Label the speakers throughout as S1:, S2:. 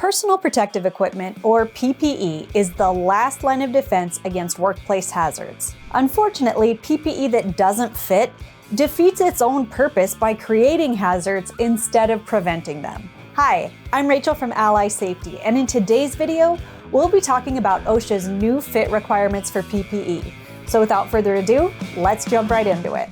S1: Personal protective equipment, or PPE, is the last line of defense against workplace hazards. Unfortunately, PPE that doesn't fit defeats its own purpose by creating hazards instead of preventing them. Hi, I'm Rachel from Ally Safety, and in today's video, we'll be talking about OSHA's new fit requirements for PPE. So without further ado, let's jump right into it.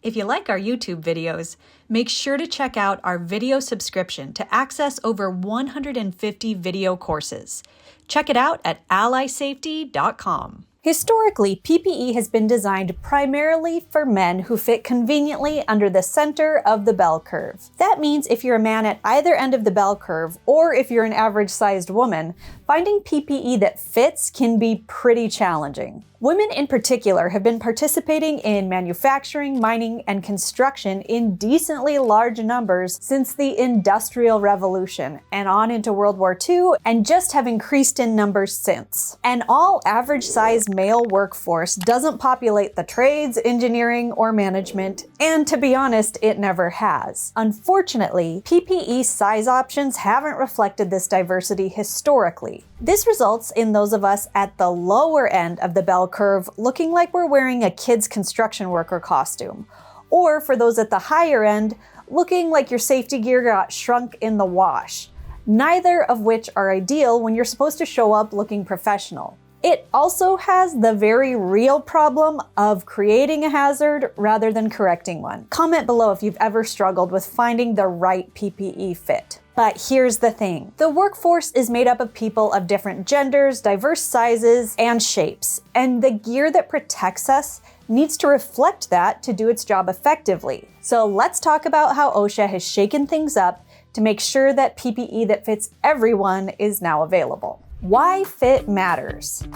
S1: If you like our YouTube videos, make sure to check out our video subscription to access over 150 video courses. Check it out at allysafety.com. Historically, PPE has been designed primarily for men who fit conveniently under the center of the bell curve. That means if you're a man at either end of the bell curve, or if you're an average-sized woman, finding PPE that fits can be pretty challenging. Women in particular have been participating in manufacturing, mining, and construction in decently large numbers since the Industrial Revolution and on into World War II, and just have increased in numbers since. An all average-sized male workforce doesn't populate the trades, engineering, or management, and to be honest, it never has. Unfortunately, PPE size options haven't reflected this diversity historically. This results in those of us at the lower end of the bell curve looking like we're wearing a kid's construction worker costume, or for those at the higher end, looking like your safety gear got shrunk in the wash, neither of which are ideal when you're supposed to show up looking professional. It also has the very real problem of creating a hazard rather than correcting one. Comment below if you've ever struggled with finding the right PPE fit. But here's the thing. The workforce is made up of people of different genders, diverse sizes, and shapes. And the gear that protects us needs to reflect that to do its job effectively. So let's talk about how OSHA has shaken things up to make sure that PPE that fits everyone is now available. Why fit matters.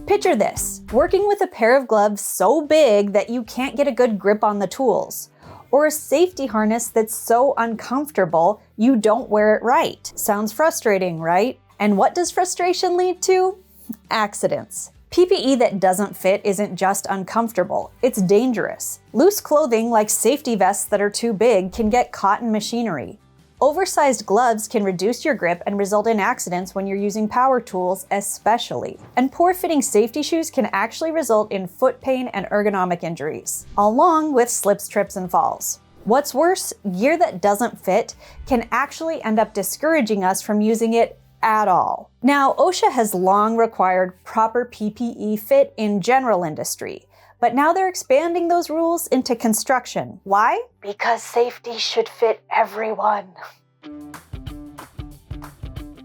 S1: Picture this, working with a pair of gloves so big that you can't get a good grip on the tools, or a safety harness that's so uncomfortable you don't wear it right. Sounds frustrating, right? And what does frustration lead to? Accidents. PPE that doesn't fit isn't just uncomfortable, it's dangerous. Loose clothing like safety vests that are too big can get caught in machinery. Oversized gloves can reduce your grip and result in accidents when you're using power tools especially. And poor-fitting safety shoes can actually result in foot pain and ergonomic injuries, along with slips, trips, and falls. What's worse, gear that doesn't fit can actually end up discouraging us from using it at all. Now, OSHA has long required proper PPE fit in general industry, but now they're expanding those rules into construction. Why? Because safety should fit everyone.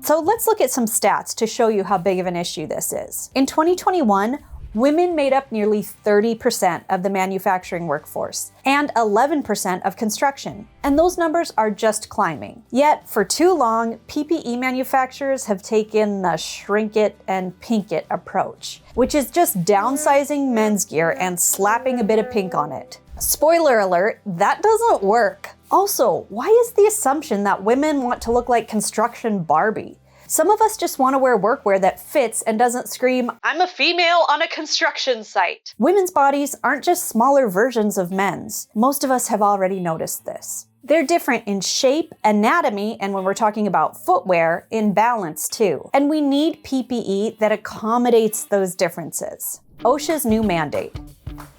S1: So let's look at some stats to show you how big of an issue this is. In 2021, women made up nearly 30% of the manufacturing workforce and 11% of construction. And those numbers are just climbing. Yet, for too long, PPE manufacturers have taken the shrink it and pink it approach, which is just downsizing men's gear and slapping a bit of pink on it. Spoiler alert, that doesn't work. Also, why is the assumption that women want to look like construction Barbie? Some of us just want to wear workwear that fits and doesn't scream, "I'm a female on a construction site." Women's bodies aren't just smaller versions of men's. Most of us have already noticed this. They're different in shape, anatomy, and when we're talking about footwear, in balance too. And we need PPE that accommodates those differences. OSHA's new mandate.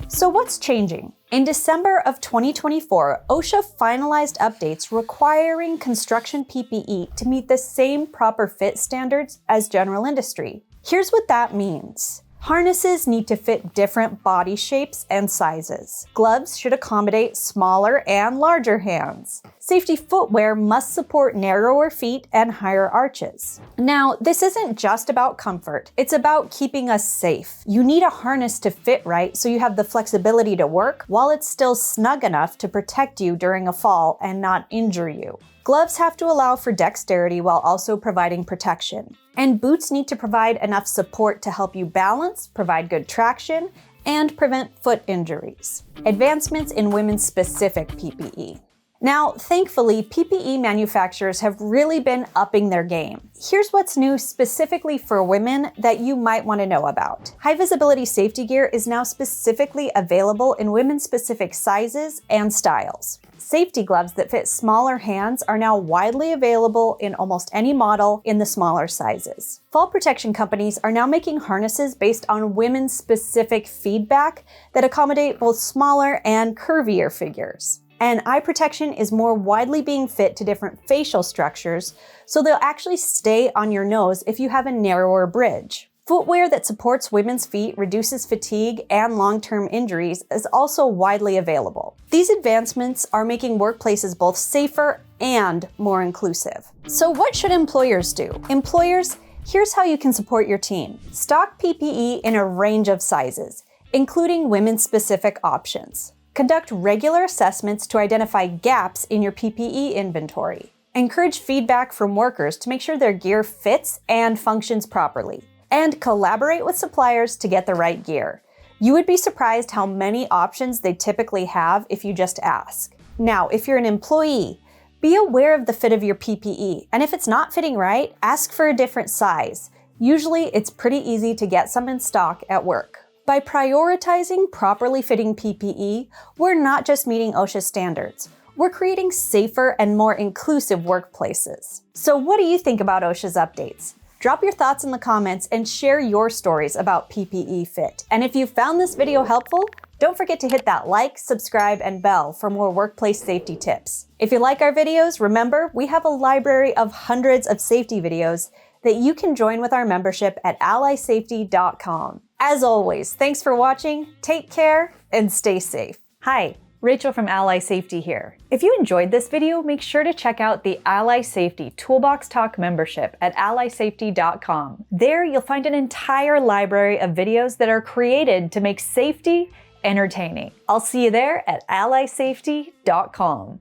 S1: So what's changing? In December of 2024, OSHA finalized updates requiring construction PPE to meet the same proper fit standards as general industry. Here's what that means. Harnesses need to fit different body shapes and sizes. Gloves should accommodate smaller and larger hands. Safety footwear must support narrower feet and higher arches. Now, this isn't just about comfort, it's about keeping us safe. You need a harness to fit right so you have the flexibility to work while it's still snug enough to protect you during a fall and not injure you. Gloves have to allow for dexterity while also providing protection. And boots need to provide enough support to help you balance, provide good traction, and prevent foot injuries. Advancements in women's specific PPE. Now, thankfully, PPE manufacturers have really been upping their game. Here's what's new specifically for women that you might want to know about. High visibility safety gear is now specifically available in women's specific sizes and styles. Safety gloves that fit smaller hands are now widely available in almost any model in the smaller sizes. Fall protection companies are now making harnesses based on women's specific feedback that accommodate both smaller and curvier figures. And eye protection is more widely being fit to different facial structures, so they'll actually stay on your nose if you have a narrower bridge. Footwear that supports women's feet, reduces fatigue and long-term injuries is also widely available. These advancements are making workplaces both safer and more inclusive. So what should employers do? Employers, here's how you can support your team. Stock PPE in a range of sizes, including women's-specific options. Conduct regular assessments to identify gaps in your PPE inventory. Encourage feedback from workers to make sure their gear fits and functions properly. And collaborate with suppliers to get the right gear. You would be surprised how many options they typically have if you just ask. Now, if you're an employee, be aware of the fit of your PPE, and if it's not fitting right, ask for a different size. Usually, it's pretty easy to get some in stock at work. By prioritizing properly fitting PPE, we're not just meeting OSHA standards. We're creating safer and more inclusive workplaces. So what do you think about OSHA's updates? Drop your thoughts in the comments and share your stories about PPE Fit. And if you found this video helpful, don't forget to hit that like, subscribe, and bell for more workplace safety tips. If you like our videos, remember, we have a library of hundreds of safety videos that you can join with our membership at allysafety.com. As always, thanks for watching, take care, and stay safe. Hi, Rachel from Ally Safety here. If you enjoyed this video, make sure to check out the Ally Safety Toolbox Talk membership at allysafety.com. There, you'll find an entire library of videos that are created to make safety entertaining. I'll see you there at allysafety.com.